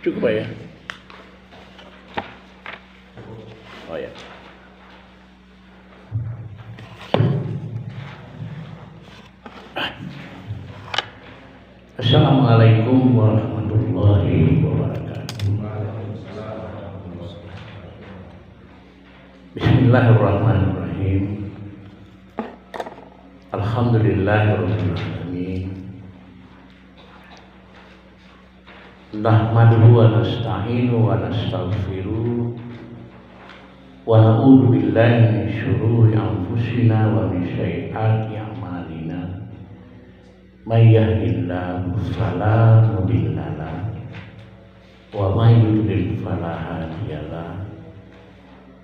Cukup Pak ya? Oh ya. Assalamualaikum warahmatullahi wabarakatuh. Bismillahirrahmanirrahim. Alhamdulillahirabbil alamin. Nahmaduhu wa nasta'inu wa nastaghfiruh wa na'udzu billahi min syururi anfusina wa min sayyiati a'malina. May yahdihillahu fala mudilla lahu wa may yudlil fala hadiya lahu.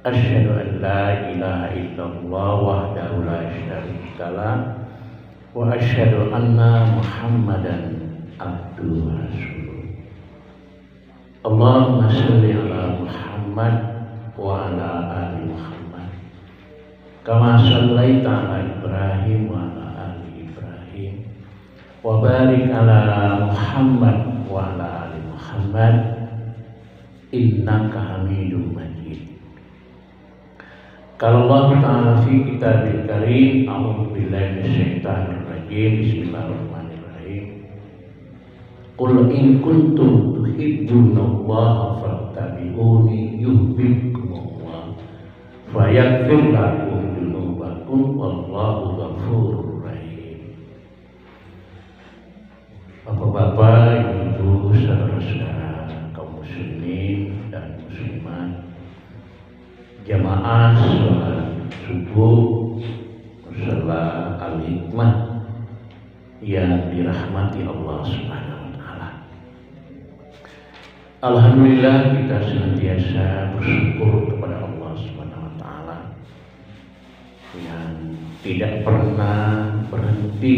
Asyhadu an la ilaha illallah wahdahu la syarika lahu wa asyhadu anna Muhammadan abduhu wa rasuluh. Allahumma shalli ala Muhammad wa ala ali Muhammad kama shallaita ala Ibrahim wa ala ali Ibrahim wa barik ala Muhammad wa ala ali Muhammad innaka Hamidum Majid. Qala Allah Ta'ala fi kitabil karim, a'udzu billahi minasyaitonir rajim. Bismillahirrahmanirrahim. Qul in kuntum tuhibbunallaha fattabi'uni yuhibbukumullah wa yaghfir lakum dzunubakum wallahu ghafurur rahim. Bapak-bapak, ibu-ibu, saudara-saudara kaum muslimin dan muslimat, jamaah sholat subuh musalla al-hikmah yang dirahmati Allah Subhanahu wa taala. Alhamdulillah, kita senantiasa bersyukur kepada Allah Subhanahu wa taala yang tidak pernah berhenti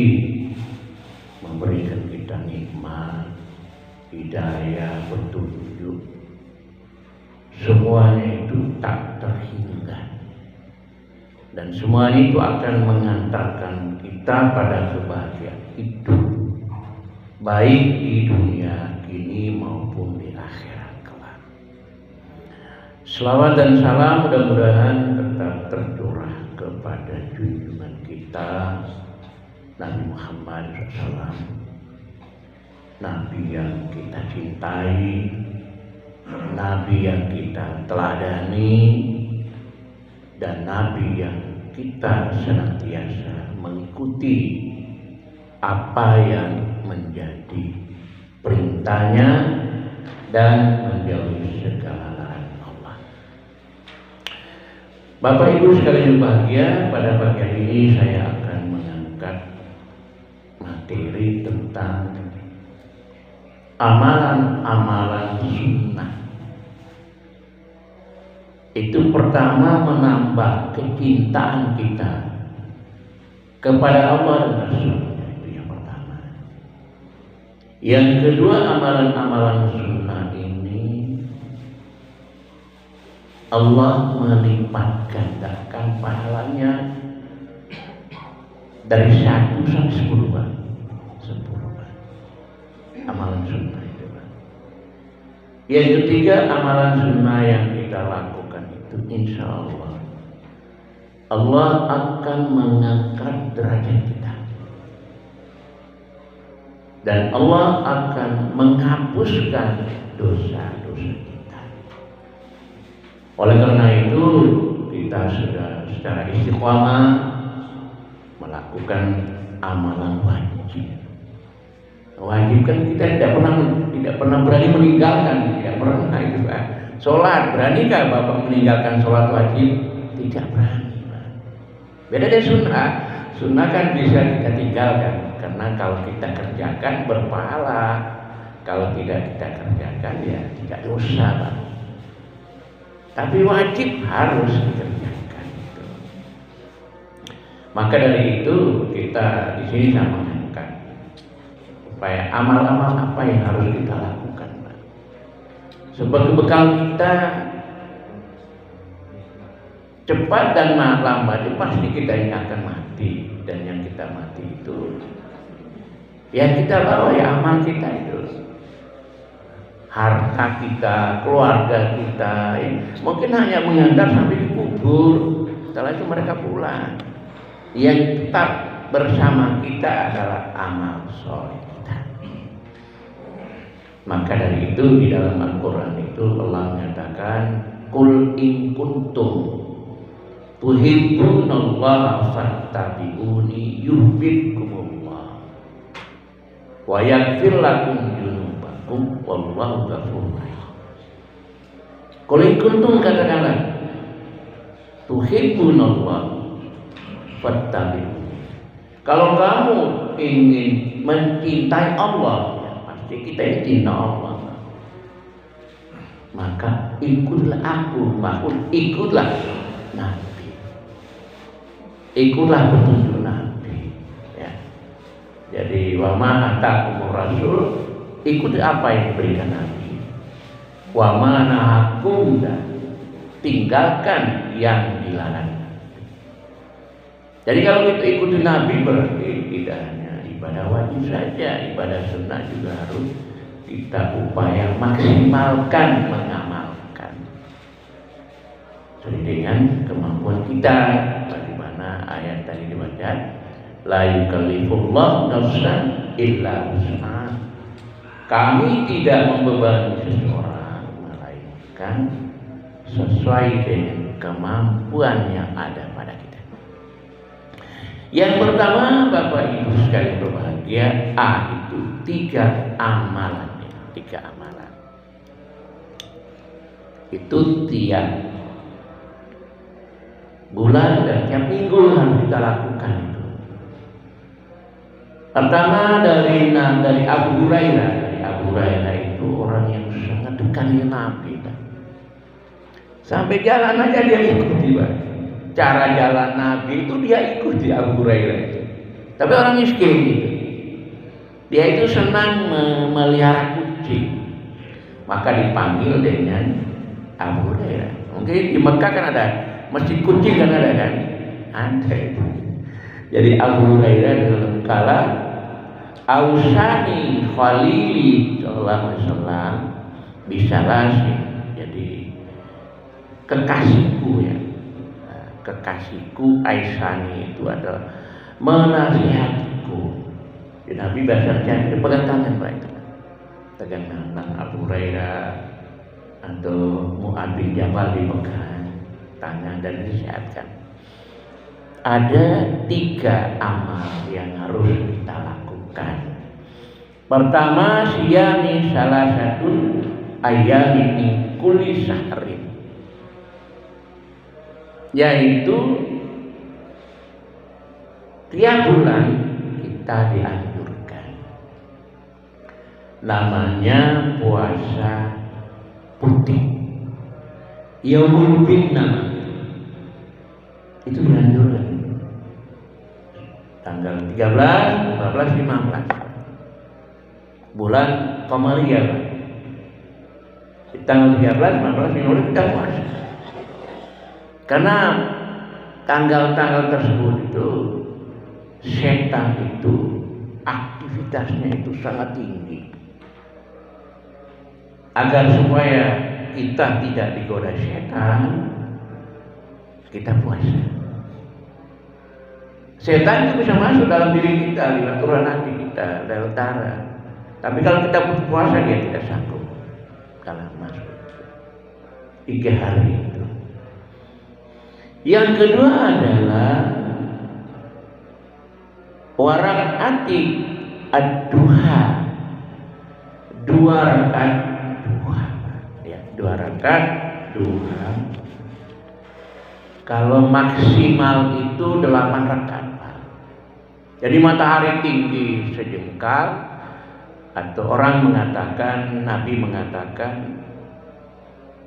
memberikan kita nikmat, hidayah, petunjuk. Semuanya itu tak terhingga, dan semuanya itu akan mengantarkan kita pada kebahagiaan hidup, baik di dunia kini maupun di akhirat kelak. Selawat dan salam mudah-mudahan tetap tercurah kepada junjungan kita Nabi Muhammad SAW, Nabi yang kita cintai, Nabi yang kita teladani, dan Nabi yang kita senantiasa mengikuti apa yang menjadi perintahnya dan menjauhi segala larangan Allah. Bapak Ibu sekalian bahagia, pada pagi hari ini saya akan mengangkat materi tentang amalan-amalan sunnah. Itu pertama menambah kecintaan kita kepada Allah dan Rasulnya, itu yang pertama. Yang kedua, amalan-amalan sunnah ini Allah melipat gandakan pahalanya dari 1 sampai 10 kali. 10 kali amalan sunnah itu. Yang ketiga, amalan sunnah yang kita lakukan itu insya Allah akan mengangkat derajat kita, dan Allah akan menghapuskan dosa-dosa kita. Oleh karena itu kita sudah secara istiqomah melakukan amalan wajib. Wajib kan kita tidak pernah berani meninggalkan, tidak pernah itu Pak. Sholat, beranikah Bapak meninggalkan sholat wajib? Tidak berani Pak. Beda dari sunnah. Sunnah kan bisa kita tinggalkan, karena kalau kita kerjakan berpahala, kalau tidak kita kerjakan ya tidak dosa Pak. Tapi wajib harus dikerjakan itu. Maka dari itu kita di sini sama mengangkat supaya amal-amal apa yang harus kita lakukan Pak, sebagai bekal kita cepat dan lambat pasti kita ini akan mati, dan yang kita mati itu yang kita bawa ya amal kita itu. harta kita, keluarga kita, mungkin hanya mengantar sampai di kubur. Setelah itu mereka pulang. Yang tetap bersama kita adalah amal soleh kita. Maka dari itu di dalam Al-Quran itu Allah menyatakan, Qul in kuntum tuhibbunallaha fattabi'uni yuhibbukumullah wa yaghfir lakum dzunubakum wallahu ghafurur rahim. Qul in kuntum, katakanlah, tuhibbunallaha fattabi'uni. Kalau kamu ingin mencintai Allah, pasti kita ini cinta Allah, maka ikutlah aku, ikutlah Nabi, ikutlah petunjuk Nabi. Ya. Jadi wa ma atakumur rasul, ikuti apa yang diberikan Nabi. Wa ma nahakum, tinggalkan yang dilarang. Jadi kalau kita ikuti Nabi berarti tidak hanya ibadah wajib saja, ibadah sunnah juga harus kita upaya maksimalkan mengamalkan. Jadi dengan kemampuan kita, bagaimana ayat tadi dibaca, la yukallifullahu nafsan illa wus'aha. Kami tidak membebani seseorang melainkan sesuai dengan kemampuan yang ada pada kita. Yang pertama, Bapak Ibu sekalian berbahagia, itu 3 amalan. 3 amalan. Itu tiap bulan dan tiap minggu harus kita lakukan itu. Pertama dari Abu Hurairah. Dari Abu Hurairah itu orang yang sangat dekat dengan Nabi. Sampai jalan aja dia ikuti, Pak. Cara jalan Nabi itu dia ikuti Abu Hurairah itu. Tapi orang miskin gitu. Dia itu senang memelihara kucing. Maka dipanggil dengan Abu Hurairah. Mungkin di Mekah kan ada masjid kucing, kan ada kan? Ada itu. Jadi Abu Hurairah dalam kala Ausani Khalili sallallahu alaihi wasallam bisalasi. Jadi kekasihku ya. Kekasihku Aisyani itu adalah menasihatiku. Jadi Nabi bahasanya pegang tangan, Pak, itu. Pegang tangan Abu Hurairah atau Mu'adz bin Jabal dipegang tangan dan disihatkan. Ada 3 amal yang harus kita lakukan. Pertama, siyami salah satu ayami min kulli syahrin, yaitu tiap bulan kita dianjurkan namanya puasa putih, Yaumul Bid namanya. Itu dianjurkan tanggal 13, 14, 15 bulan Qamariyah. Di tanggal 13, 15, 15 kita puasa. Karena tanggal-tanggal tersebut itu setan itu aktivitasnya itu sangat tinggi. Agar supaya kita tidak digoda setan, kita puasa. Setan itu bisa masuk dalam diri kita, lewat turun hati kita, lewat darah. Tapi kalau kita puasa, dia tidak sanggup kalau masuk 3 hari itu. Yang kedua adalah warakati ad-duha, 2 rakaat duha, ya, 2 rakaat duha. Kalau maksimal itu 8 rakaat. Jadi matahari tinggi sejengkal, atau orang mengatakan, Nabi mengatakan,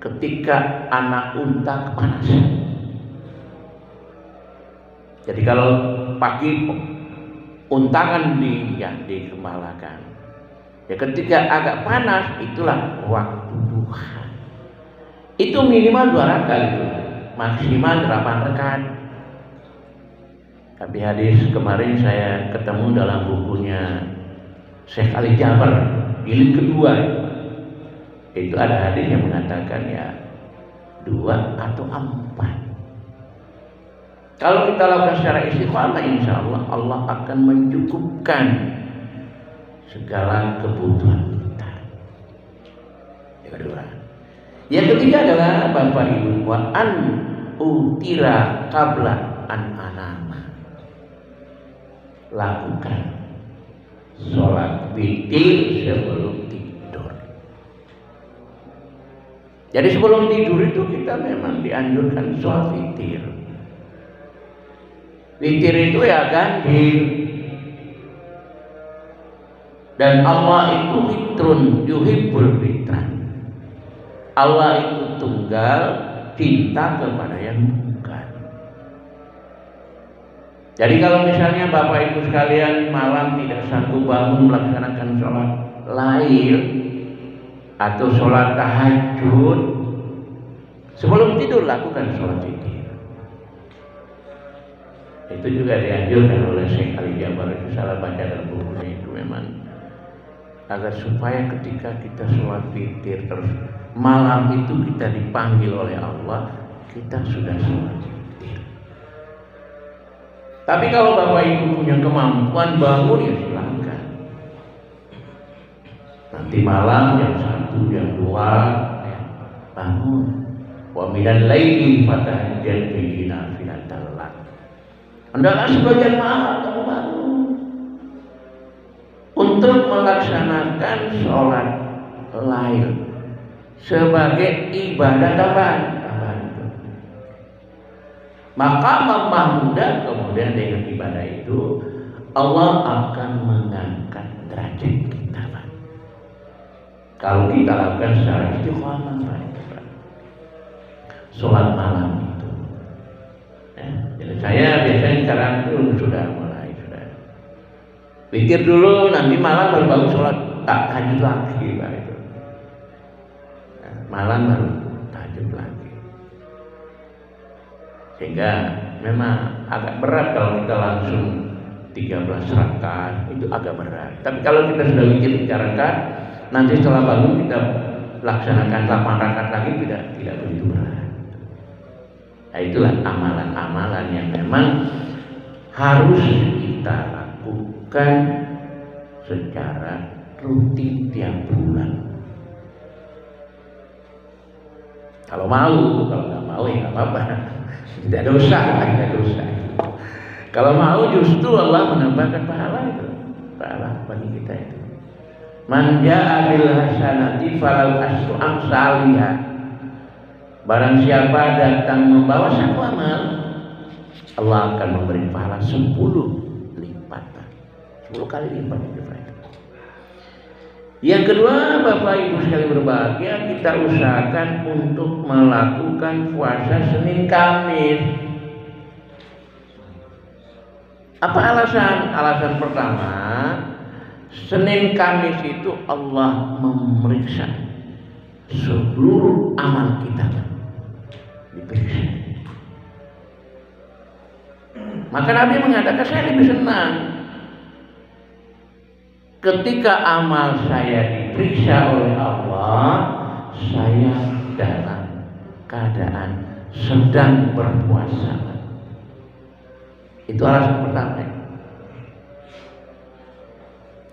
ketika anak unta kepanasan. Jadi kalau pagi unta kan dikembalakan. Ya ketika agak panas, itulah waktu duha. Itu minimal 2 rakaat itu, maksimal 8 rakaat. Tapi hadis kemarin saya ketemu dalam bukunya Syekh Ali Jaber, jilid kedua. Itu ada hadis yang mengatakan ya 2 atau 4. Kalau kita lakukan secara istiqamah, insya Allah Allah akan mencukupkan segala kebutuhan kita. Yang kedua. Yang ketiga adalah Bapak Ibu, wa an utira qabla an anama. Lakukan sholat witir sebelum tidur. Jadi sebelum tidur itu kita memang dianjurkan sholat witir. Witir itu ya ganjil. Dan Allah itu witrun yuhibbul witran. Allah itu tunggal, cinta kepada yang tunggal. Jadi kalau misalnya Bapak Ibu sekalian malam tidak sanggup bangun melaksanakan sholat lail atau sholat tahajud, sebelum tidur lakukan sholat witir. Itu juga dianjurkan oleh Syekh Ali Jabar. Itu salah baca dalam bukunya itu memang agar supaya ketika kita sholat witir terus malam itu kita dipanggil oleh Allah, kita sudah sholat witir. Tapi kalau Bapak Ibu punya kemampuan bangun ya silakan. Nanti malam jam 1, jam 2 ya, bangun. Wa minal laili fatahajjad bihi nafilatan lak. Hendaklah sebagian malam kamu bangun untuk melaksanakan sholat lail sebagai ibadah tambahan. Maka Mahmudah kemudian dengan ibadah itu Allah akan mengangkat derajat kita, Pak. Kalau kita lakukan secara istiqomah, Pak. Sholat malam itu. Jadi saya biasanya sekarang itu sudah mulai witir dulu, nanti malam baru bangun sholat tahajud lagi, Pak. Itu. Malam baru tahajud lagi. Sehingga memang agak berat kalau kita langsung 13 rakaat, itu agak berat. Tapi kalau kita sudah witir 3 rakaat, nanti setelah bangun kita laksanakan 8 rakaat lagi, tidak begitu berat. Nah, itulah amalan-amalan yang memang harus kita lakukan secara rutin tiap bulan. Kalau mau, kalau nggak mau ya nggak apa-apa. Tidak dosa. Kalau mau justru Allah menambahkan pahala itu, pahala bagi kita itu. Man ja'a bil hasanati falahu asyru amsalihha. Barang siapa datang membawa satu amal, Allah akan memberi pahala 10 lipatan, 10 kali lipat itu. Yang kedua, Bapak Ibu sekalian berbahagia, kita usahakan untuk melakukan puasa Senin Kamis. Apa alasan? Alasan pertama, Senin Kamis itu Allah memeriksa seluruh amal kita, diperiksa. Maka Nabi mengatakan, saya lebih senang ketika amal saya diperiksa oleh Allah, saya dalam keadaan sedang berpuasa. Itu alasan pertama.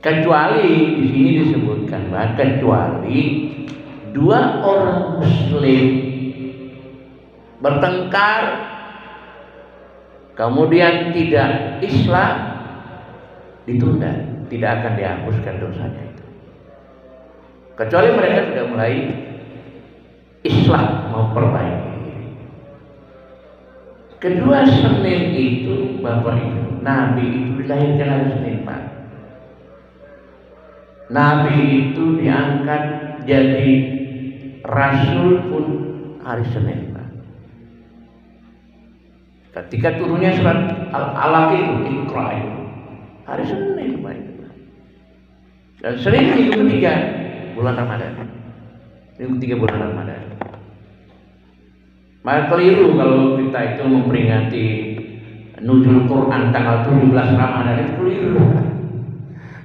Kecuali di sini disebutkan bahwa kecuali 2 orang Muslim bertengkar, kemudian tidak Islam, ditunda, tidak akan dihapuskan dosanya itu. Kecuali mereka sudah mulai Islam, memperbaiki diri. Kedua, Senin itu Bapak Ibu, Nabi itu dilahirkan hari Senin, Pak. Nabi itu diangkat jadi Rasul pun hari Senin, Pak. Ketika turunnya surat Al-Alaq itu, Iqra itu, hari Senin, Pak. Dan Senin minggu ketiga bulan Ramadan, minggu ketiga bulan Ramadan. Maka keliru kalau kita itu memperingati nuzul Quran tanggal 17 Ramadan, itu keliru.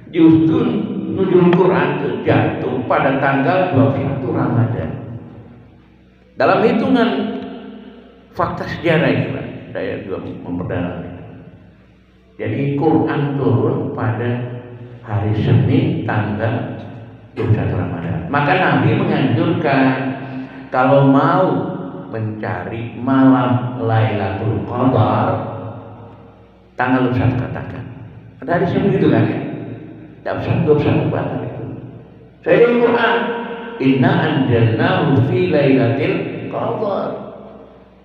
Justru nuzul Quran itu jatuh pada tanggal 21 Ramadan. Dalam hitungan fakta sejarah itu, Pak, saya juga memperdalam. Jadi Quran turun pada hari Senin tanggal 21 Ramadan. Maka Nabi menganjurkan kalau mau mencari malam Lailatul Qadar tanggal 21 katakan. Ada hadis yang begitu kan ya? Tidak usah 21 batal itu. Saya di Quran, inna anjalnahu fi lailatul qadar.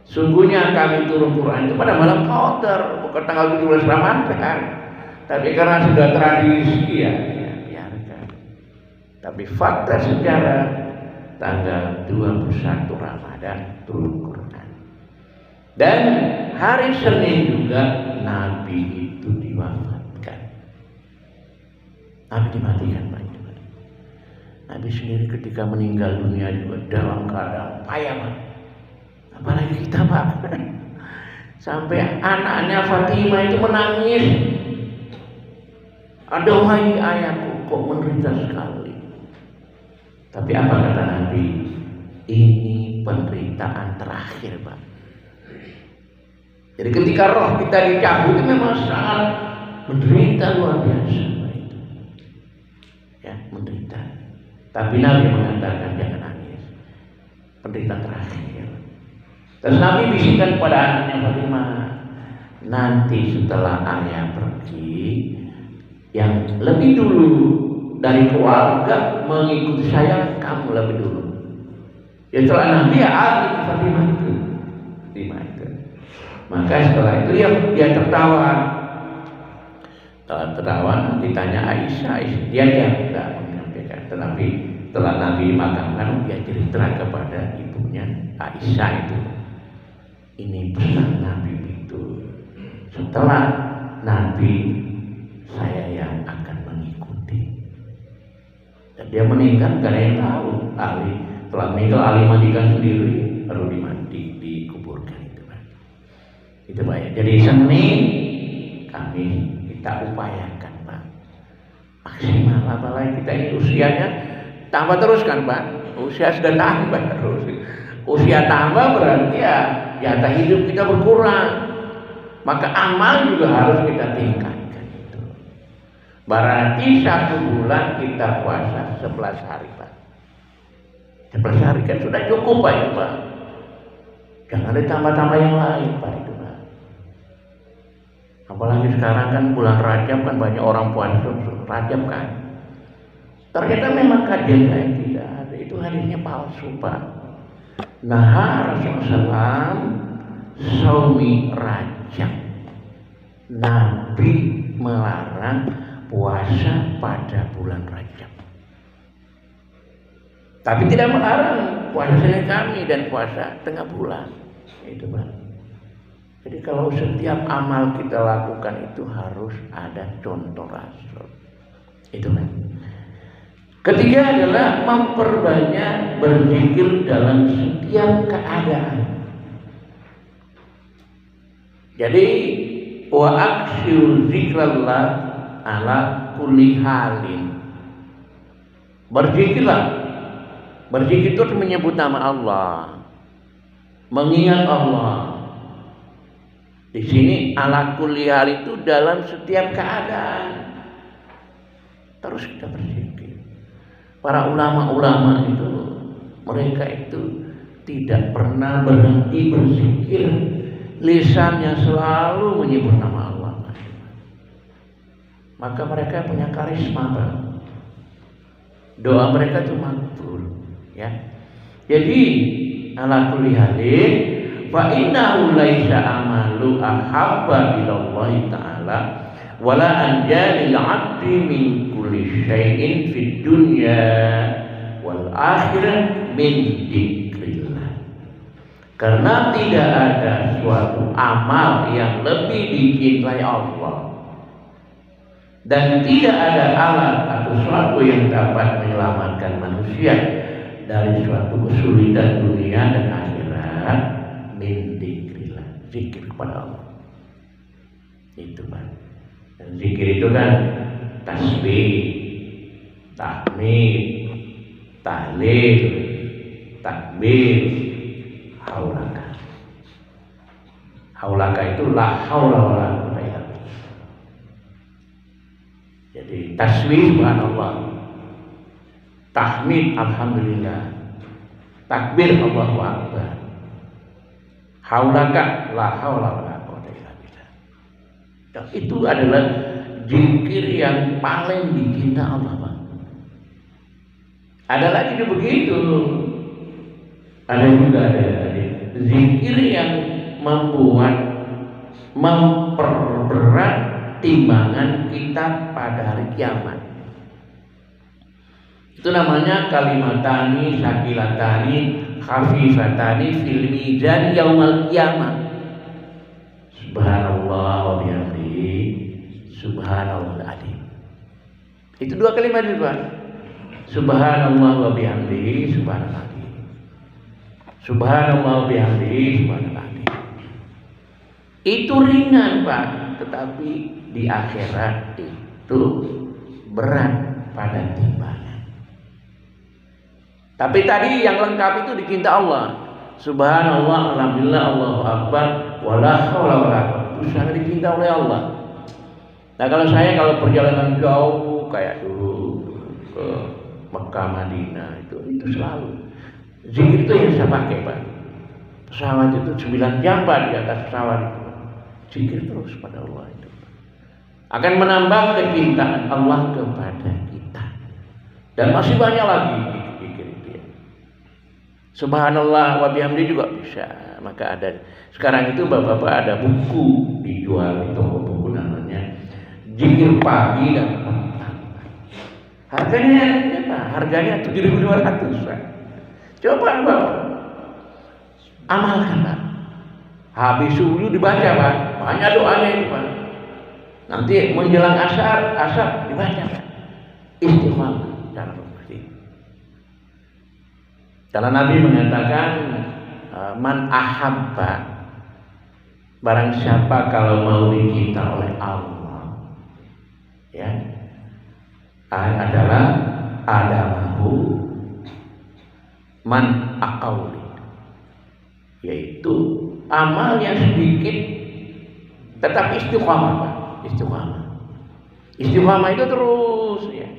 Sungguhnya kami turun Quran itu pada malam Qadar, bukan tanggal 17 Ramadan. Tapi karena sudah tradisi ya biarkan. Tapi fakta sejarah tanggal 21 Ramadan turun Quran. Dan hari Senin juga Nabi itu diwafatkan. Nabi dimatikan, Pak. Nabi sendiri ketika meninggal dunia juga dalam keadaan payah, Pak. Apalagi kita, Pak. Sampai anaknya Fatimah itu menangis. Aduhai ayahku, kok menderita sekali. Tapi apa kata Nabi? Ini penderitaan terakhir, Pak. Jadi ketika roh kita dicabut itu memang sangat menderita luar biasa, Pak. Ya, menderita. Tapi Nabi mengatakan jangan nangis. Penderitaan terakhir. Terus Nabi bisikan pada anaknya Fatimah, nanti setelah ayah pergi, yang lebih dulu dari keluarga mengikuti saya, kamu lebih dulu. Ya setelah Nabi ya Fatimah itu. Maka setelah itu dia tertawa. Setelah tertawa ditanya Aisyah, dia tidak menyampaikan. Tetapi setelah Nabi dimakamkan, dia cerita kepada ibunya Aisyah itu. Ini pesan Nabi itu. Setelah Nabi, saya yang akan mengikuti. Dan dia meninggal karena yang tahu. Ali telah meninggal, Ali mandikan sendiri, lalu dikuburkan itu, Pak. Itu, Pak ya. Jadi Senin kami kita upayakan, Pak, maksimal. Apalagi kita ini usianya tambah terus kan, Pak. Usia sudah tambah terus. Usia tambah berarti ya jatah hidup kita berkurang. Maka amal juga harus kita tingkatkan itu. Berarti 1 bulan kita puasa 11 hari, Pak. 11 hari kan sudah cukup, Pak, itu, Pak. Jangan ditambah-tambah yang lain, Pak, itu, Pak. Apalagi sekarang kan bulan Rajab kan banyak orang puasa Rajab kan. Ternyata memang kajian saya tidak ada. Itu hadisnya palsu, Pak. Nah, Rasulullah saumi Rajab. Nabi melarang puasa pada bulan Rajab. Tapi tidak melarang puasa Senin Kamis dan puasa tengah bulan. Itu, Pak. Jadi kalau setiap amal kita lakukan itu harus ada contoh Rasul. Itu, Pak. Ketiga adalah memperbanyak berzikir dalam setiap keadaan. Jadi wa aksir zikrallah ala kulli halin. Berzikirlah. Berzikir itu menyebut nama Allah, mengingat Allah. Di sini ala kulli hal itu dalam setiap keadaan. Terus kita berzikir. Para ulama-ulama itu, mereka itu tidak pernah berhenti berzikir. Lisannya selalu menyebut nama Allah. Maka mereka punya karisma, Pak. Doa mereka itu makbul, ya. Jadi ala kulli halin fa innahu laisa amalu ahabba ilallahi ta'ala wala anjalil 'abdi min kulli syai'in fid dunya wal akhirah min dzikrillah. Karena tidak ada suatu amal yang lebih dicintai Allah, dan tidak ada alat atau suatu yang dapat menyelamatkan manusia dari suatu kesulitan dunia dan akhirat min dzikrillah, zikir kepada Allah. Itu, Pak. Dan zikir itu kan tasbih, tahmid, tahlil, takbir, haulaka. Haulaka itu la haula wala quwwata illa billah. Jadi tasbih subhanallah, tahmid alhamdulillah, takbir Allahu akbar, haulaka la haula wala quwwata illa billah. Dan itu adalah zikir yang paling dicinta Allah, Pak. Ada lagi begitu. Ada juga ada zikir yang memperberat timbangan kita pada hari kiamat. Itu namanya kalimatani sakilatani khafifatani fil mizan yaumal qiyamah. Subhanallah wa bihamdihi subhanallahul adzim. Itu dua kalimat itu, Pak. Subhanallah wa bihamdihi subhanallahul adzim. Subhanallah wa bihamdihi subhanallahul adzim. Itu ringan, Pak, tetapi di akhirat itu berat pada timbangan. Tapi tadi yang lengkap itu dicinta Allah. Subhanallah, alhamdulillah, Allahu akbar, wala haula wala quwwata. Itu sangat dicinta oleh Allah. Nah, kalau perjalanan jauh kayak dulu ke Mekah, Madinah, itu selalu zikir itu yang saya pakai, Pak. Pesawat itu 9 jam, Pak, di atas pesawat itu. Zikir terus pada Allah itu akan menambah kecintaan Allah kepada kita. Dan masih banyak lagi zikir itu ya. Subhanallah wa bihamdi juga bisa. Maka ada sekarang itu Bapak-bapak ada buku dijual di toko buku namanya Zikir Pagi dan Petang. Harganya berapa? Harganya 7.500, Pak. Coba Bapak amalkan, Pak. Habis subuh dibaca, Pak. Banyak doanya itu, Pak. Nanti menjelang asar dibaca, Pak. Istiqomah dalam berbakti. Karena Nabi mengatakan man ahabba, barang siapa kalau mau dicinta oleh Allah, ya, adalah adamahu man aqauli, yaitu amal yang sedikit tetapi istiqamah, Pak. Istiqamah itu terus ya.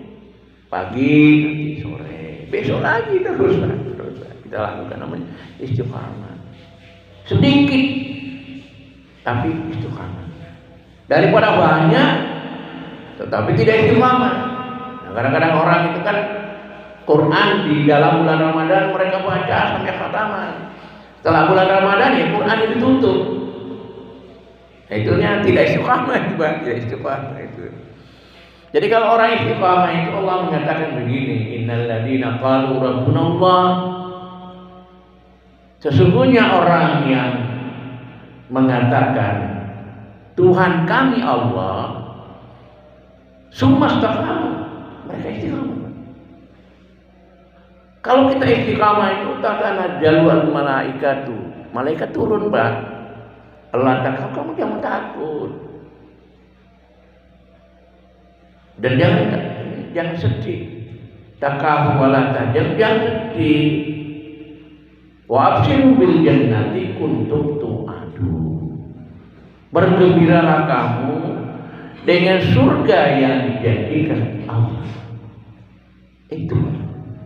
Pagi, nanti sore, besok lagi terus kita lakukan namanya istiqamah. Sedikit tapi istiqamah. Daripada banyak tetapi tidak istiqamah. Nah, kadang-kadang orang itu kan Quran di dalam bulan Ramadan mereka baca sampai khataman. Setelah bulan Ramadan ya Quran ditutup. Nah, itunya tidak istiqamah itu, Pak. Tidak istiqamah itu. Jadi kalau orang istiqamah itu Allah mengatakan begini, innal ladzina qalu rabbunallah, sesungguhnya orang yang mengatakan Tuhan kami Allah, summa istaqamu, mereka istiqamah. Kalau kita istiqamah itu tatanazzalu malaikatu, malaikat turun, Pak. Allah takut, kamu jangan takut. Dan jangan sedih. Takaf wala tajam, jangan sedih. Wa abshiru bil jannati kuntum tu'adu. Bergembiralah kamu dengan surga yang dijanjikan Allah. Itu.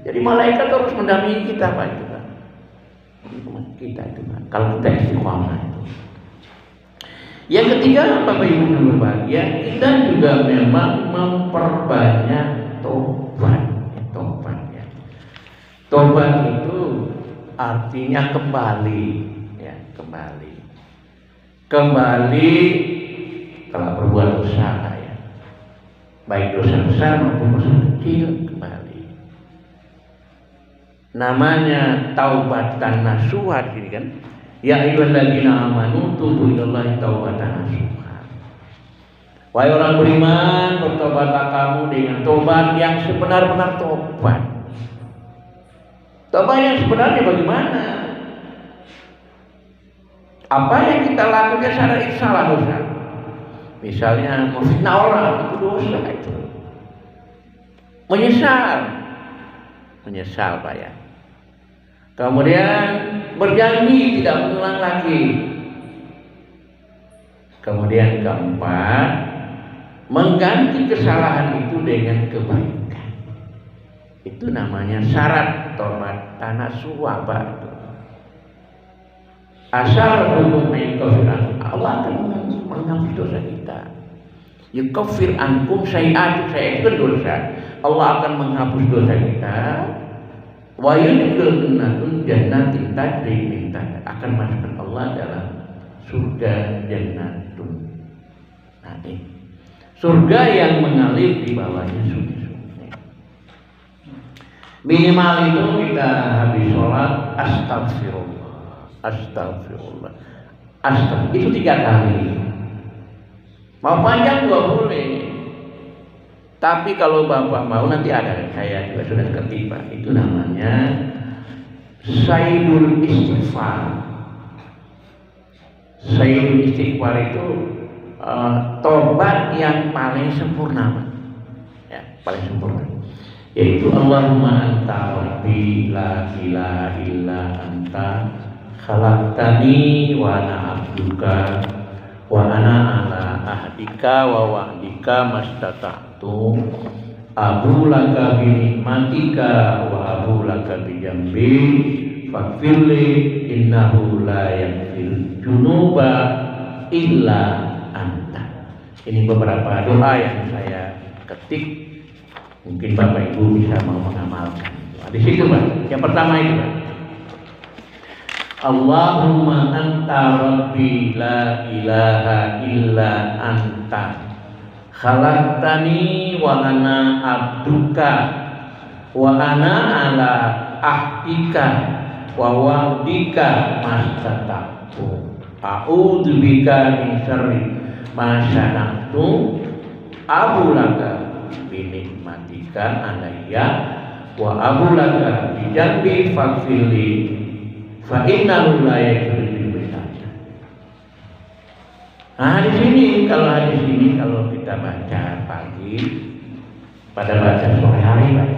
Jadi malaikat terus mendampingi kita, Pak, itu, Pak. Kita itu, Pak. Kalau kita istiqamah itu. Yang ketiga, Bapak Ibu yang berbahagia, kita juga memang memperbanyak tobat. Ya. Tobat itu artinya kembali, ya, kembali kalau berbuat dosa, ya, baik dosa besar maupun dosa kecil, kembali. Namanya taubatan nasuha, gini kan? Ya ayyuhalladzina amanu tubu ilallahi taubatan nasuha. Wahai orang beriman, bertobatlah kamu dengan tobat yang sebenar-benar tobat. Tobat yang sebenarnya bagaimana? Apa yang kita lakukan secara salah dosa. Misalnya memfitnah orang, itu dosa itu. menyesal Pak ya. Kemudian berjanji tidak mengulang lagi. Kemudian keempat, mengganti kesalahan itu dengan kebaikan. Itu namanya syarat tobat tanasuha Pak. Asal hukum mengkafir, Allah akan menghapus dosa kita. Yukafir ankum sayi'at, saya itu dosa. Allah akan menghapus dosa kita. Wa yudkhilunkum jannatin tajri min tahtiha, akan masukkan Allah dalam surga jannatun. Nah, ini surga yang mengalir di bawahnya sungai-sungai. Minimal itu kita habis sholat astagfirullah. Itu 3 kali. Mau panjang juga boleh. Tapi kalau Bapak mau, nanti ada, saya juga sudah ketiba. Itu namanya Sayyidul Istighfar. Sayyidul Istighfar itu tobat yang paling sempurna, ya, paling sempurna. Yaitu Allahumma anta rabbi la ilaha illa anta khalaqtani wa ana abduka wa ana ala ahdika wa wa'dika mastata'tu abu laka bi nikmatika wa abu laka bi jambi faghfirli innahu la yaghfirul dzunuba illa anta. Ini beberapa doa yang saya ketik, mungkin Bapak Ibu bisa mau mengamalkan. Di situ Pak. Yang pertama itu Pak, Allahumma anta rabbi la ilaha illa anta khalaqtani wa ana abduka wa ana ala ahdika wa wa'dika mastata'tu a'udzu bika min syarri ma sana'tu abu laka bi nikmatika alayya wa abu laka bi jambi faghfirli fa innahu la yaghfiru dzunub. Nah, di sini kalau kita baca pagi, pada baca sore hari Pak.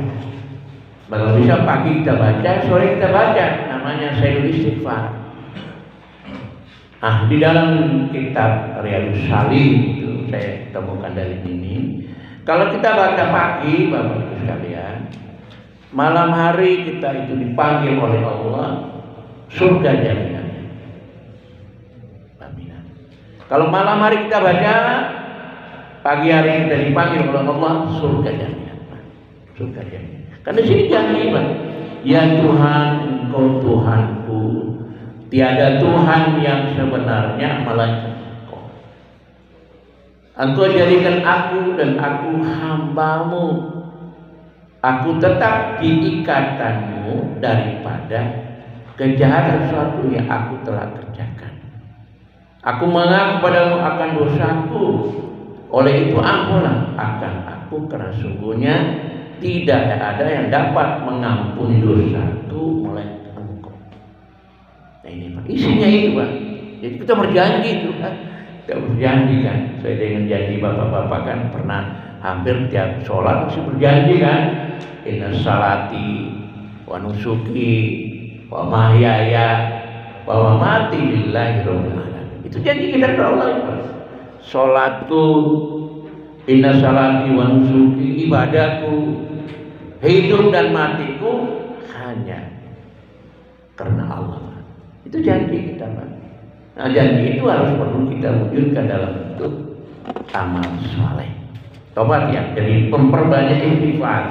Kalau bisa pagi kita baca, sore kita baca, namanya Sayyidul Istighfar. Di dalam kitab Riyadhus Shalihin itu saya temukan dari ini. Kalau kita baca pagi, Bapak Ibu sekalian, malam hari kita itu dipanggil oleh Allah, surga jaminannya. Jaminan. Kalau malam hari kita baca, pagi hari kita dipanggil oleh Allah, surga jaminan. Surga jaminan. Karena di sini jaminan, ya Tuhan, Engkau Tuhanku, tiada Tuhan yang sebenarnya melainkan Engkau. Engkau jadikan aku dan aku hamba-Mu. Aku tetap di ikatan-Mu daripada kejahatan sesuatu yang aku telah kerjakan. Aku mengaku padamu akan dosaku. Oleh itu ampunlah akan aku, karena sungguhnya tidak ada yang dapat mengampuni dosaku melainkan Engkau. Nah ini Pak, isinya itu Pak. Jadi kita berjanji itu kan. Kita berjanji kan. Saya dengan janji bapak-bapak kan pernah hampir tiap sholat mesti berjanji kan. Inna salati wa nusuki wa mahyaya wa mamati lillahi rabbil alamin. Itu janji kita kepada Allah itu. Salatku, inna salati wa nusuki, ibadahku, hidup dan matiku hanya karena Allah. Itu janji kita Pak. Nah janji itu harus perlu kita wujudkan dalam bentuk amal saleh. Tobat ya, jadi memperbanyak istighfar.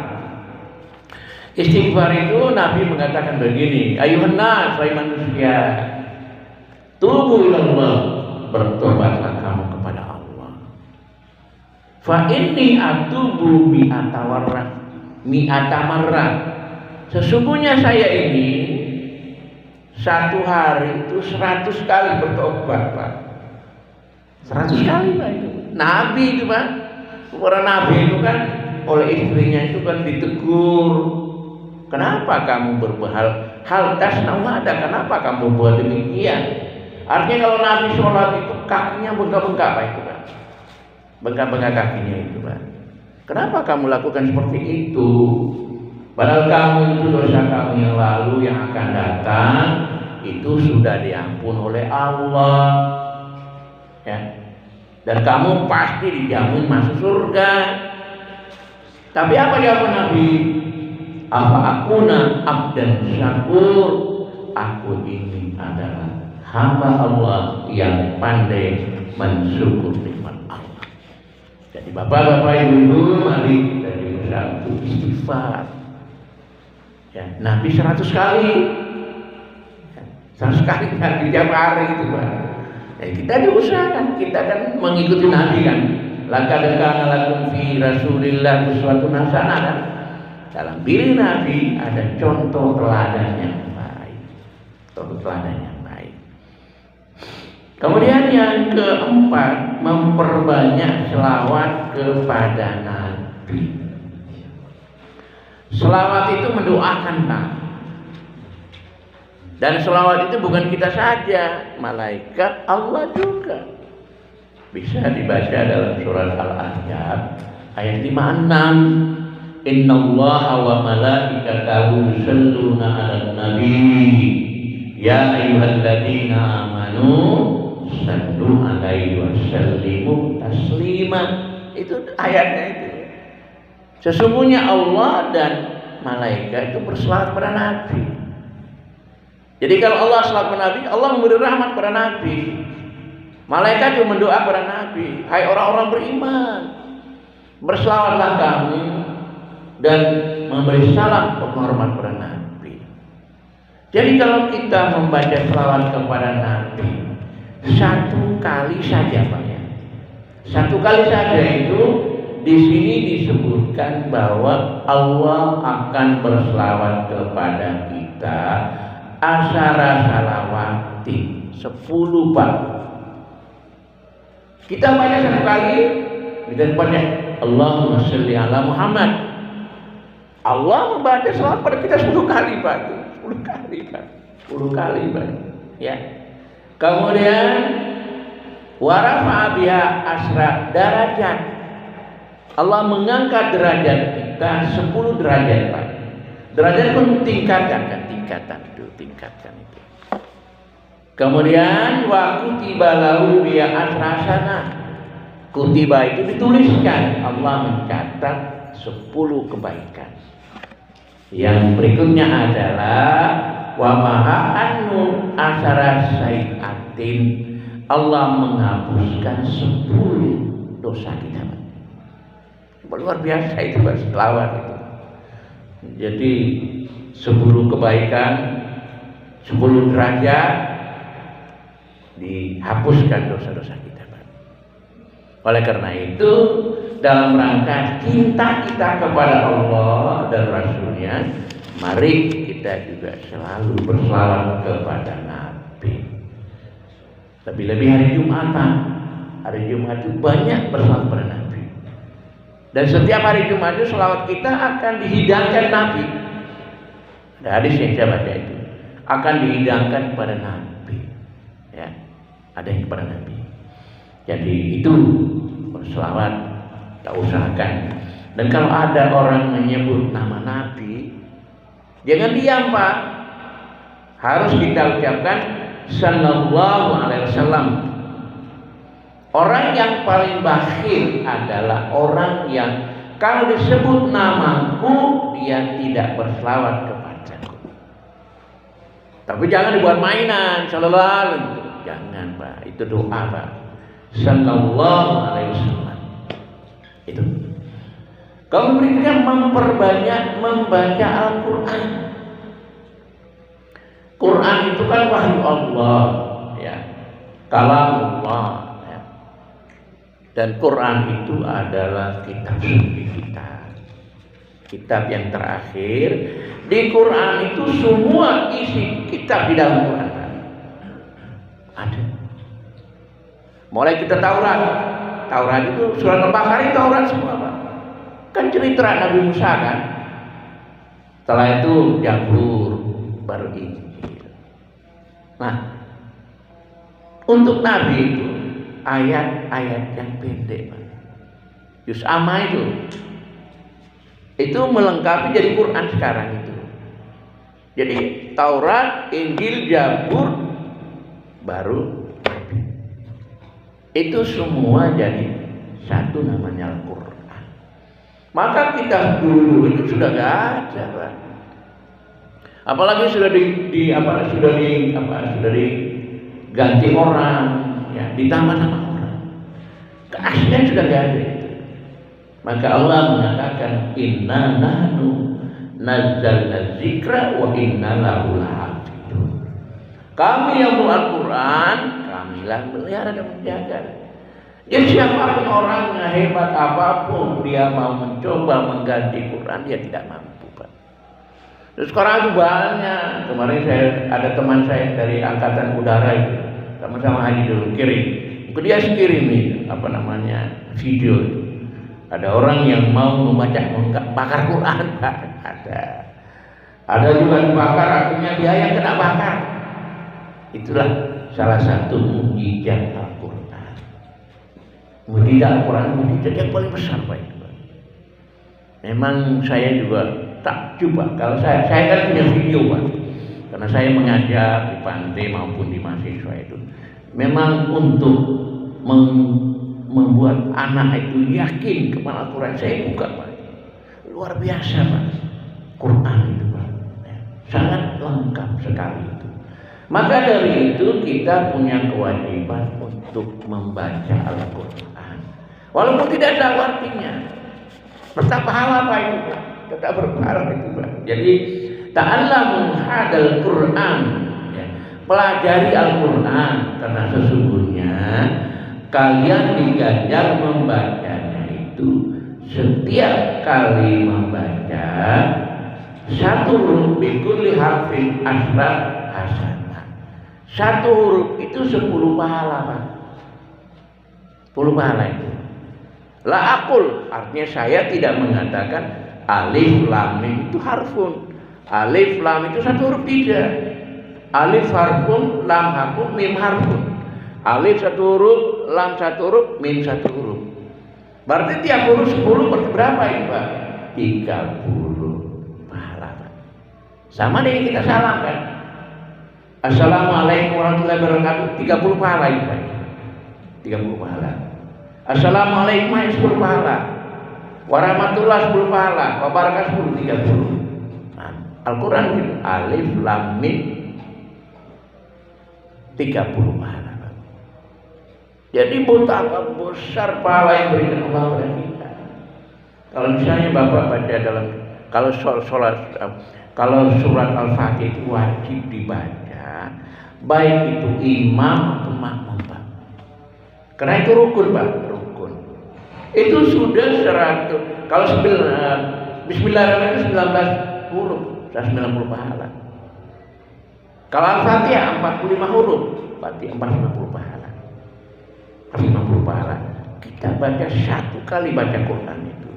Istighfar itu Nabi mengatakan begini, ayuhan nas, wahai manusia, tubu ilallah, bertobatlah kamu kepada Allah. Fa inni atubu mi'ata marrah. Sesungguhnya saya ini satu hari itu 100 kali bertobat Pak. 100 kali Pak itu. Nabi itu Pak. Para Nabi itu kan oleh istrinya itu kan ditegur. Kenapa kamu berbuat hal tasnawada? Kenapa kamu buat demikian? Artinya kalau Nabi sholat itu kakinya bengkak-bengkak Pak itu Pak. Bengkak-bengkak kakinya itu Pak. Kenapa kamu lakukan seperti itu? Padahal kamu itu dosa kamu yang lalu yang akan datang itu sudah diampun oleh Allah, ya. Dan kamu pasti dijamin masuk surga. Tapi apa jawaban Nabi? Apa akuna abdan syakur? Aku ini adalah hamba Allah yang pandai mensyukur nikmat Allah. Jadi bapak-bapak ibu, mari kita berusaha untuk istighfar. Ya, Nabi 100 kali. 100 kali Nabi tiap hari itu, Pak. Ya, kita diusahakan, kita kan mengikuti Nabi kan. Laqad kana lakum fi Rasulillah uswatun hasanah kan. Dalam diri Nabi ada contoh teladan yang baik. Contoh teladan yang baik. Kemudian yang keempat, memperbanyak selawat kepada Nabi. Selawat itu mendoakan, Pak. Dan selawat itu bukan kita saja, malaikat Allah juga. Bisa dibaca dalam surat Al-Ahzab ayat 56. Innallaha wa malaikatahu yusholluna 'alan nabi ya ayyuhalladzina amanu shallu 'alaihi wa sallimu taslima. Itu ayatnya itu. Sesungguhnya Allah dan malaikat itu berselawat pada Nabi. Jadi kalau Allah selawat pada Nabi, Allah memberi rahmat pada Nabi. Malaikat juga mendoa pada Nabi. Hai orang-orang beriman, berselawatlah kamu dan memberi salam penghormat pada Nabi. Jadi kalau kita membaca selawat kepada Nabi 1 kali saja, Pak, ya. 1 kali saja itu di sini disebutkan bahwa Allah akan berselawat kepada kita asyara salawati 10, Pak. Kita baca 1 kali, kita baca Allahumma sholli ala Muhammad. Allah membaca selawat pada kita 10 kali, Pak. 10 kali, Pak. 10 kali, Pak. Ya. Kemudian warafa biha asra darajat. Allah mengangkat derajat kita 10 derajat, Pak. Derajat pun tingkatan itu, tingkatan itu. Kemudian wa kutiba lahu bi asrasana. Kutiba itu dituliskan, Allah mencatat 10 kebaikan. Yang berikutnya adalah wa maha annu asara sayiatin. Allah menghapuskan 10 dosa kita. Luar biasa itu, Pak, selawat itu. Jadi 10 kebaikan, 10 derajat dihapuskan dosa-dosa kita, Pak. Oleh karena itu, dalam rangka cinta kita kepada Allah dan Rasulnya, mari kita juga selalu berselawat kepada Nabi. Lebih-lebih hari Jumatan. Hari Jumat itu banyak berselawat kepada Nabi. Dan setiap hari Jumat itu selawat kita akan dihidangkan Nabi. Ada hadis yang saya baca itu, akan dihidangkan kepada Nabi. Ya, ada yang kepada Nabi. Jadi itu berselawat kita usahakan. Dan kalau ada orang menyebut nama Nabi, jangan diam, Pak. Harus kita ucapkan sallallahu alaihi wasallam. Orang yang paling bakhil adalah orang yang kalau disebut namaku dia tidak berselawat kepadaku. Tapi jangan dibuat mainan, sallallahu. Jangan, Pak. Itu doa, Pak. Sallallahu alaihi wasallam. Itu. Kamu berikutnya memperbanyak membaca Al-Quran. Quran itu kan wahyu Allah, ya, kalamullah. Dan Quran itu adalah kitab suci kita, kitab yang terakhir. Di Quran itu semua isi kitab di dalam Quran ada. Mulai kita Taurat itu surat Al-Baqarah, Taurat semua, Pak. Kan cerita Nabi Musa kan. Setelah itu Zabur, baru Injil. Nah, untuk Nabi itu ayat-ayat yang pendek, Pak. Juz amma itu Itu melengkapi jadi Quran sekarang itu. Jadi Taurat, Injil, Zabur, baru itu semua jadi satu, namanya Al-Quran. Maka kita dulu itu sudah gak ada, Pak. Apalagi sudah diganti orang, ya, ditambah nama orang. Keaslian sudah gak ada itu. Maka Allah mengatakan inna nahnu nazzalna dzikra wa inna lahu lahafidun. Kami yang Al-Quran, kamilah melihara dan menjaga. Ya, siapapun orangnya, hebat apapun, dia mau mencoba mengganti Quran, dia tidak mampu, Pak. Terus sekarang itu banyak. Kemarin ada teman saya dari angkatan udara itu, sama-sama haji dulu, kirim. Dia kirim video itu. Ada orang yang mau bakar Quran, Pak. Ada juga dibakar, akhirnya dia yang kena bakar. Itulah salah satu mukjizat Al-Quran. Mukjizat Al-Quran, mukjizat yang paling besar, Pak. Memang saya juga takjub, Pak. Kalau saya kan punya video, Pak. Karena saya mengajar di pantai maupun di mahasiswa itu. Memang untuk membuat anak itu yakin kepada Al-Quran, saya buka, Pak. Luar biasa, Pak. Quran itu, Pak. Sangat lengkap sekali itu. Maka dari itu kita punya kewajiban untuk membaca Al-Quran. Walaupun tidak tahu artinya, tetap pahala, Pak, itu, Pak. Tetap berpahala itu, Pak. Jadi ta'allamu hadal Quran, ya. Pelajari Al-Quran, karena sesungguhnya kalian diganjar membacanya itu setiap kali membaca satu huruf bikulli harfin asra hasanah. Satu huruf itu 10 pahala, Pak. 10 pahala itu. La aqul, artinya saya tidak mengatakan alif lam mim itu harfun. Alif lam itu satu huruf, tidak. Alif harfun, lam harfun, mim harfun. Alif satu huruf, lam satu huruf, mim satu huruf. Berarti tiap huruf 10, berarti berapa itu, Pak? 30 pahala, Pak. Sama dengan kita salam, kan? Assalamualaikum warahmatullahi wabarakatuh, 30 pahala itu, Pak. 30 pahala. Assalamualaikum 10 pahala. Warahmatullahi 10 pahala. Wabarakatuh 30. Nah, Al-Quran itu alif lam mim 30 pahala. Jadi betapa besar pahala yang berikan Allah kepada kita. Kalau misalnya Bapak baca kalau surat Al-Fatihah itu wajib dibaca, baik itu imam atau makmum, Pak. Karena itu rukun, Pak, rukun. Itu sudah 100. Kalau Bismillahirrahmanirrahim 19 huruf, 90 pahala. Kalau Al-Fatihah 45 huruf, berarti 450 pahala. 50 pahala. Kita baca satu kali baca Quran itu.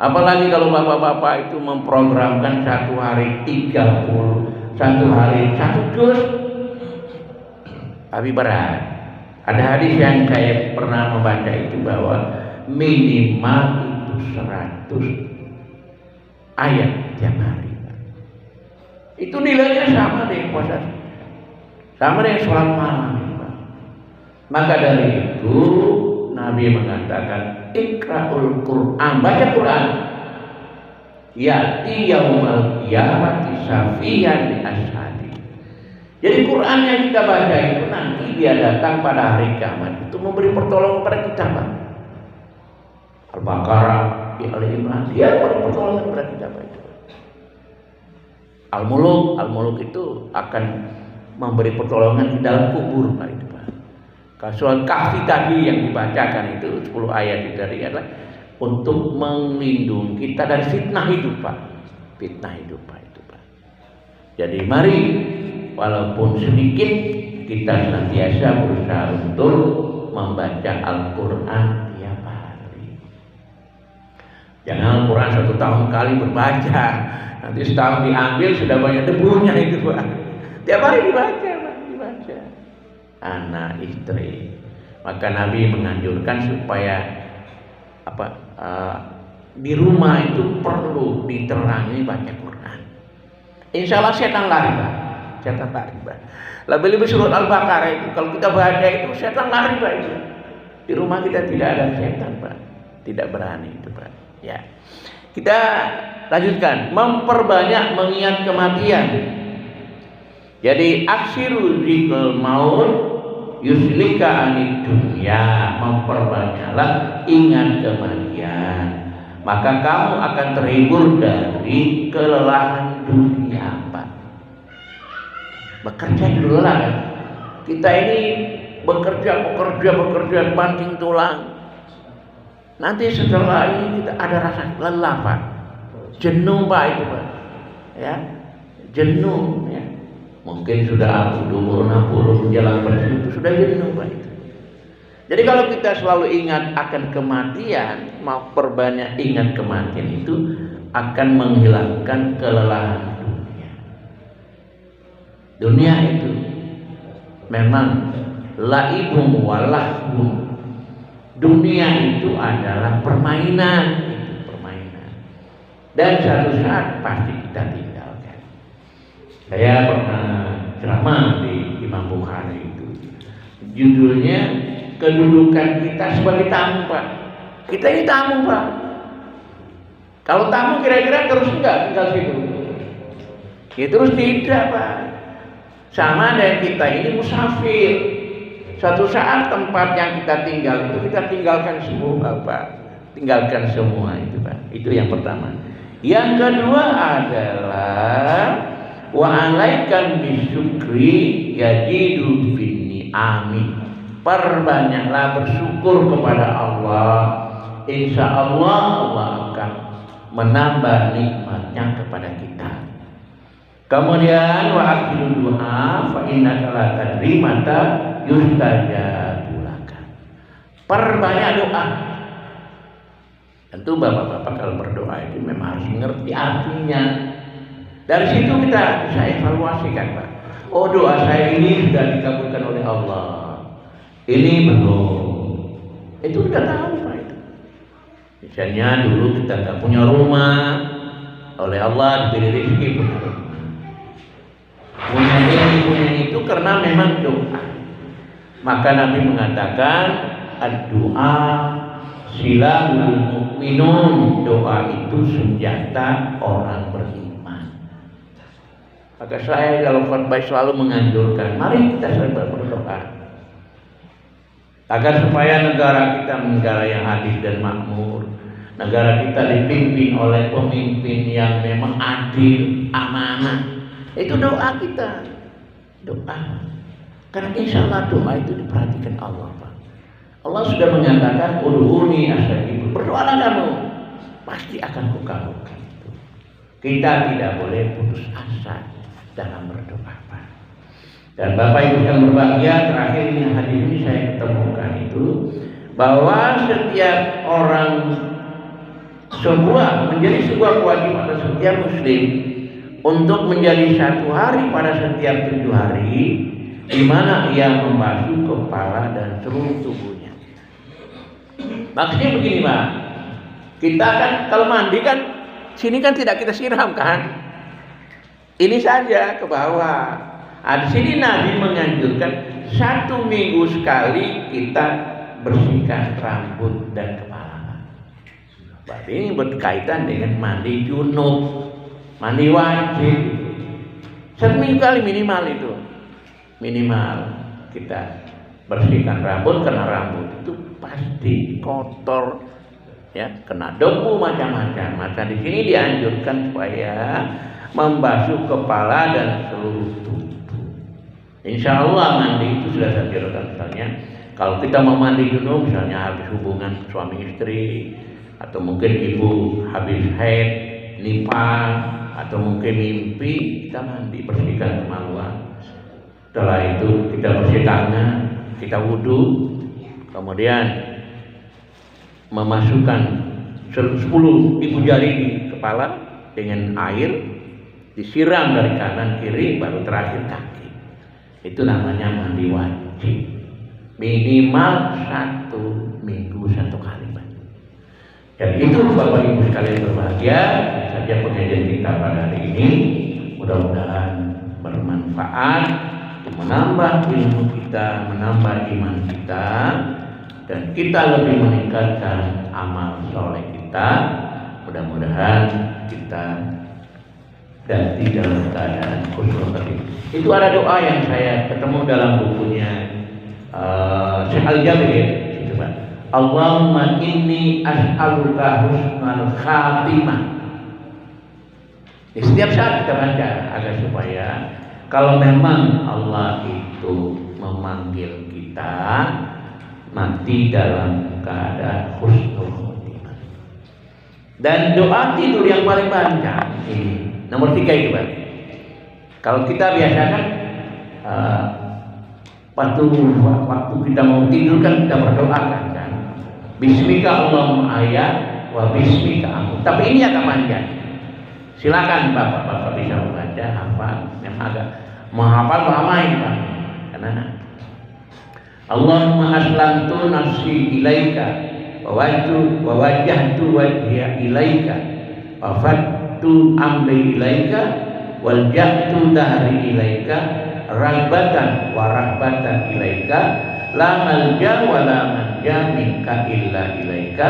Apalagi kalau bapak-bapak itu memprogramkan satu hari 30, satu hari 1 juz, tapi berat. Ada hadis yang saya pernah membaca itu bahwa minimal itu 100 ayat tiap hari. Itu nilainya sama dengan puasa, sama dengan sholat malam. Maka dari itu Nabi mengatakan ikra'ul Qur'an, baca Quran. Ya'ti yaumal qiyamati syafi'an li ashabi. Jadi Quran yang kita baca itu nanti dia datang pada hari kiamat itu memberi pertolongan kepada kita, Pak. Al-Baqarah, Ali Imran, dia memberi pertolongan kepada kita, Pak. Al-Muluk itu akan memberi pertolongan di dalam kubur, Pak, itu, Pak. Soal Kahfi tadi yang dibacakan itu 10 ayat itu tadi adalah untuk melindungi kita dari fitnah hidup, Pak. Fitnah hidup, Pak, itu, Pak. Jadi mari walaupun sedikit kita senantiasa berusaha untuk membaca Al-Quran tiap hari. Jangan Al-Quran 1 tahun kali berbaca, nanti setahun diambil sudah banyak debunya itu, Pak. Tiap hari dibaca, Pak, dibaca. Anak istri. Maka Nabi menganjurkan supaya di rumah itu perlu diterangi baca Quran. Insya Allah setan lari, Pak. Setan lari, Pak. Lebih-lebih surat Al-Baqarah itu kalau kita baca itu setan lari, Pak. Itu di rumah kita tidak ada setan, Pak. Tidak berani itu, Pak. Ya. Kita lanjutkan, memperbanyak mengingat kematian. Jadi aksiru dzikral maut yuslika anid dunya, memperbanyaklah ingat kematian, maka kamu akan terhibur dari kelelahan dunia, Pak. Bekerja dulu lah kan. Kita ini bekerja banting tulang. Nanti setelah ini kita ada rasa lelah, Pak. Jenuh, Pak, itu, Pak. Ya. Jenuh, ya. Mungkin sudah umur 60 menjelang pensiun itu sudah jenuh, Pak. Itu. Jadi kalau kita selalu ingat akan kematian, mau perbanyak ingat kematian itu akan menghilangkan kelelahan dunia. Dunia itu memang laibun walahun. Dunia itu adalah permainan, itu permainan. Dan suatu saat pasti kita tinggalkan. Saya pernah ceramah di Imam Bukhari itu. Judulnya kedudukan kita sebagai tamu, Pak. Kita ini tamu, Pak. Kalau tamu kira-kira terus enggak tinggal situ? Ya terus tidak, Pak. Sama dengan kita ini musafir. Suatu saat tempat yang kita tinggal itu kita tinggalkan semua, Pak. Tinggalkan semua itu, Pak. Itu yang pertama. Yang kedua adalah wa alaikan bisyukri yajidu finni amin. Perbanyaklah bersyukur kepada Allah. Insya Allah Allah akan menambah nikmatnya kepada kita. Kemudian wa akhiru du'a fa innaka la tadri mata yustajabu laka. Perbanyak doa. Tentu bapak-bapak kalau berdoa itu memang harus mengerti artinya. Dari situ kita bisa evaluasikan, Pak. Oh, doa saya ini sudah dikabulkan oleh Allah. Ini belum. Itu kita tahu, Pak. Itu. Misalnya dulu kita nggak punya rumah, oleh Allah diberi rezeki punya rumah. Punya ini, punya itu karena memang doa. Maka Nabi mengatakan ad-doa silahul mu'minun. Doa itu senjata orang beriman. Maka saya kalau khotbah selalu menganjurkan, mari kita sering berdoa agar supaya negara kita negara yang adil dan makmur. Negara kita dipimpin oleh pemimpin yang memang adil, amanah. Itu doa kita. Doa. Karena insya Allah doa itu diperhatikan Allah, Pak. Allah sudah menyatakan udhuni astajib. Berdoalah kamu, pasti akan kukabulkan. Kita tidak boleh putus asa dalam berdoa, Pak. Dan Bapak Ibu yang berbahagia, terakhir ini hadis ini saya ketemukan itu bahwa setiap orang menjadi sebuah kewajiban pada setiap muslim untuk menjadi satu hari pada setiap 7 hari di mana ia membasuh kepala dan seluruh tubuhnya. Maksudnya begini, Pak. Kita kan kalau mandi kan sini kan tidak kita siram kan? Ini saja ke bawah. Di sini Nabi menganjurkan 1 minggu sekali kita bersihkan rambut dan kepala. Berarti ini berkaitan dengan mandi junub, mandi wajib. 1 minggu kali minimal itu. Minimal kita bersihkan rambut karena rambut itu pasti kotor, ya, kena debu macam-macam. Maka di sini dianjurkan supaya membasuh kepala dan seluruh tubuh. Insya Allah mandi itu sudah saya jelaskan. Misalnya kalau kita mau mandi junub, misalnya habis hubungan suami istri, atau mungkin ibu habis haid, nifas, atau mungkin mimpi, kita mandi, bersihkan kemaluan. Setelah itu kita bersih tangan, kita wudhu, kemudian memasukkan 10 ibu jari di kepala dengan air, disiram dari kanan kiri, baru terakhir kaki. Itu namanya mandi wajib. Minimal 1 minggu 1 kali, Pak. Dan itu Bapak Ibu sekalian berbahagia, saja pengajian kita pada hari ini mudah-mudahan bermanfaat, menambah ilmu kita, menambah iman kita, dan kita lebih meningkatkan amal soleh kita. Mudah-mudahan kita dan dalam keadaan khusnul khotimah. Itu ada doa yang saya ketemu dalam bukunya Syekh Al-Jabir. Coba, Allahumma inni as'aluka husnul khatimah. Di setiap saat kita baca agar supaya kalau memang Allah itu memanggil kita mati dalam keadaan husnul khotimah. Dan doa tidur yang paling panjang ini nomor 3 itu Pak. Kalau kita biasakan waktu kita mau tidur kan kita berdoakan kan, Bismika Allahumma ayat wa bismika amut. Tapi ini agak panjang. Silakan bapak-bapak bisa membaca, hafal. Memang agak menghafal lama ini Pak. Karena Allahumma aslamtu nafsi ilaika wa wajjahtu wajhiya ilaika wa fattu amri ilaika wal ja'tu dahri ilaika ragbatan wa rahbatan ilaika la malja wa la manja minka illa ilaika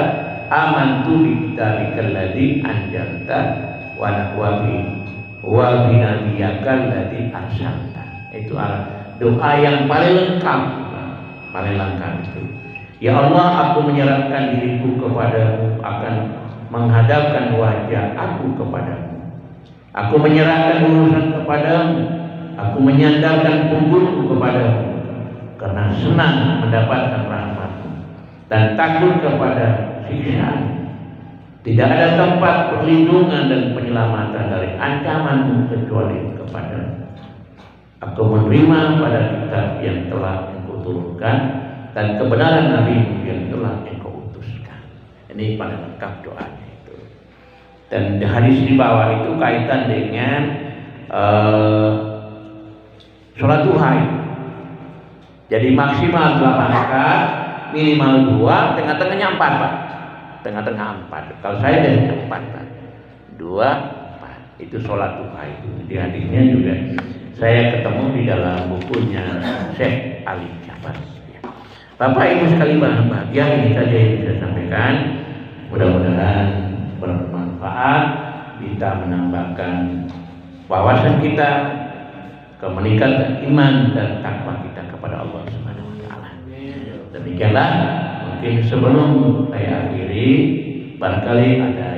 amantu bi kitabikal ladzi anjalta wa bi nabiyyakal ladzi arsalta. Itu doa yang paling lengkap itu. Ya Allah, aku menyerahkan diriku kepadamu, akan menghadapkan wajah aku kepadamu. Aku menyerahkan urusan kepadamu, aku menyandarkan punggungku kepadamu, karena senang mendapatkan rahmatmu dan takut kepada siksaanmu. Tidak ada tempat perlindungan dan penyelamatan dari ancamanmu kecuali kepadamu. Aku menerima pada kitab yang telah Engkau turunkan dan kebenaran Nabi yang telah Engkau utuskan. Ini paling lengkap doanya itu. Dan di hadis di bawah itu kaitan dengan sholat duha. Jadi maksimal 8 rakaat, minimal 2, tengah-tengahnya 4 Pak. Tengah-tengah 4. Kalau saya dari 4 Pak. 2, 4. Itu sholat duha itu. Di hadisnya juga saya ketemu di dalam bukunya Syekh Ali Jafar. Bapak Ibu sekali bahagia, ini saja yang bisa sampaikan. Mudah-mudahan bermanfaat, bisa menambahkan wawasan kita, meningkatkan iman dan takwa kita kepada Allah Subhanahu wa taala. Demikianlah, mungkin sebelum saya akhiri barangkali ada